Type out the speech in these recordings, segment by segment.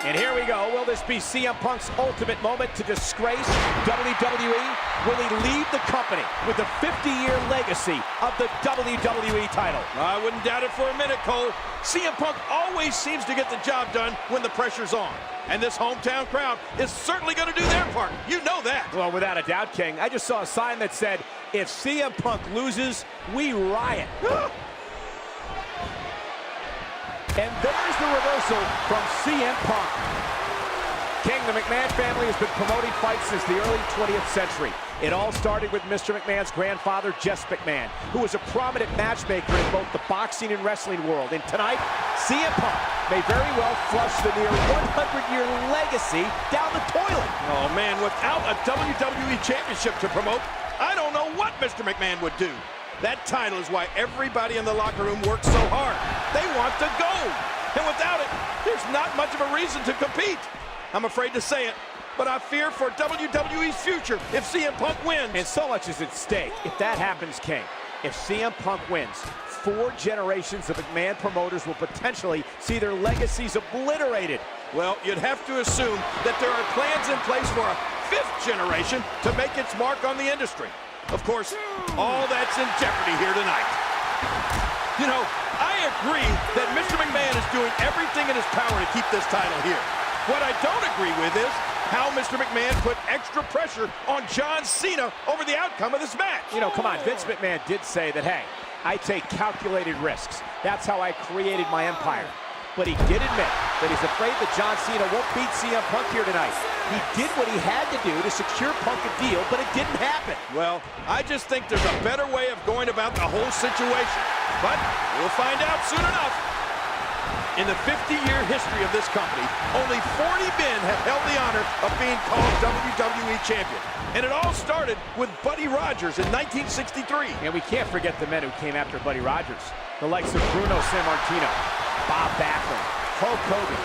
And here we go. Will this be CM Punk's ultimate moment to disgrace WWE? Will he leave the company with the 50-year legacy of the WWE title? I wouldn't doubt it for a minute, Cole. CM Punk always seems to get the job done when the pressure's on. And this hometown crowd is certainly going to do their part. You know that. Well, without a doubt, King. I just saw a sign that said, if CM Punk loses, we riot. And there's the reversal from CM Punk. King, the McMahon family has been promoting fights since the early 20th century. It all started with Mr. McMahon's grandfather, Jess McMahon, who was a prominent matchmaker in both the boxing and wrestling world. And tonight, CM Punk may very well flush the near 100-year legacy down the toilet. Oh, man, without a WWE Championship to promote, I don't know what Mr. McMahon would do. That title is why everybody in the locker room works so hard. They want the gold. And without it, there's not much of a reason to compete. I'm afraid to say it, but I fear for WWE's future if CM Punk wins. And so much is at stake if that happens, King. If CM Punk wins, 4 generations of McMahon promoters will potentially see their legacies obliterated. Well, you'd have to assume that there are plans in place for a 5th generation to make its mark on the industry. Of course, all that's in jeopardy here tonight. You know, I agree that Mr. McMahon is doing everything in his power to keep this title here. What I don't agree with is how Mr. McMahon put extra pressure on John Cena over the outcome of this match. You know, come on, Vince McMahon did say that, hey, I take calculated risks. That's how I created my empire. But he did admit that he's afraid that John Cena won't beat CM Punk here tonight. He did what he had to do to secure Punk a deal, but it didn't happen. Well, I just think there's a better way of going about the whole situation. But we'll find out soon enough. In the 50-year history of this company, only 40 men have held the honor of being called WWE Champion. And it all started with Buddy Rogers in 1963. And we can't forget the men who came after Buddy Rogers. The likes of Bruno Sammartino, Bob Backlund, Hulk Hogan,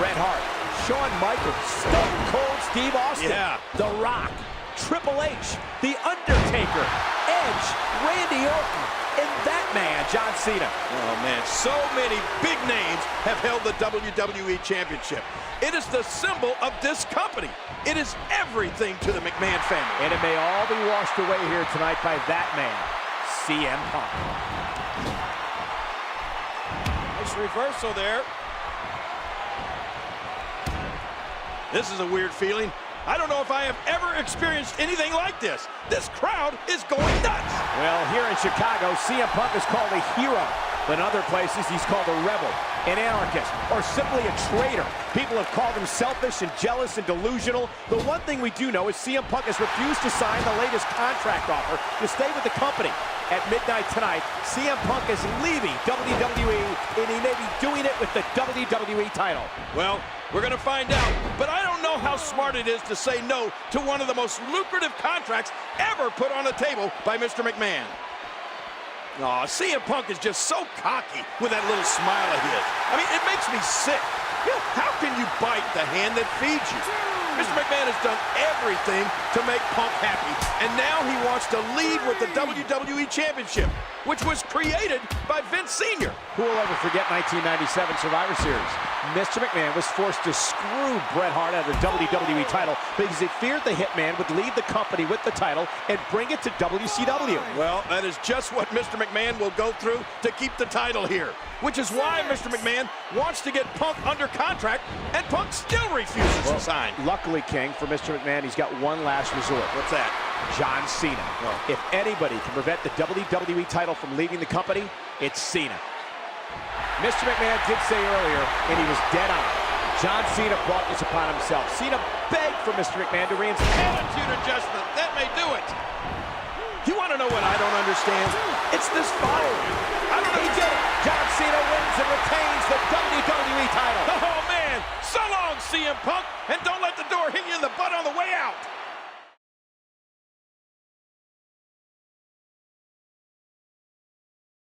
Bret Hart, Shawn Michaels, Stone Cold Steve Austin, The Rock, Triple H, The Undertaker, Edge, Randy Orton, and that man, John Cena. Oh, man, so many big names have held the WWE Championship. It is the symbol of this company. It is everything to the McMahon family. And it may all be washed away here tonight by that man, CM Punk. Nice reversal there. This is a weird feeling. I don't know if I have ever experienced anything like this. This crowd is going nuts. Well, here in Chicago, CM Punk is called a hero. But in other places, he's called a rebel, an anarchist, or simply a traitor. People have called him selfish and jealous and delusional. The one thing we do know is CM Punk has refused to sign the latest contract offer to stay with the company. At midnight tonight, CM Punk is leaving WWE, and he may be doing it with the WWE title. Well, we're going to find out, but I don't know how smart it is to say no to one of the most lucrative contracts ever put on the table by Mr. McMahon. Aw, CM Punk is just so cocky with that little smile of his. I mean, it makes me sick. You know, how can you bite the hand that feeds you? Mr. McMahon has done everything to make Punk happy, and now he wants to lead with the WWE Championship, which was created by Vince Sr. Who will ever forget 1997 Survivor Series? Mr. McMahon was forced to screw Bret Hart out of the WWE title because he feared the Hitman would leave the company with the title and bring it to WCW. Well, that is just what Mr. McMahon will go through to keep the title here, which is why Mr. McMahon wants to get Punk under contract, and Punk still refuses to sign. Luckily, King, for Mr. McMahon, he's got one last resort. What's that? John Cena. Oh. If anybody can prevent the WWE title from leaving the company, it's Cena. Mr. McMahon did say earlier, and he was dead on, John Cena brought this upon himself. Cena begged for Mr. McMahon to reinstate. Attitude adjustment, that may do it. You want to know what I don't understand? It's this following. I don't know. He did it. John Cena wins and retains the WWE title. Oh, man. So long, CM Punk. And don't let the door hit you in the butt on the way out.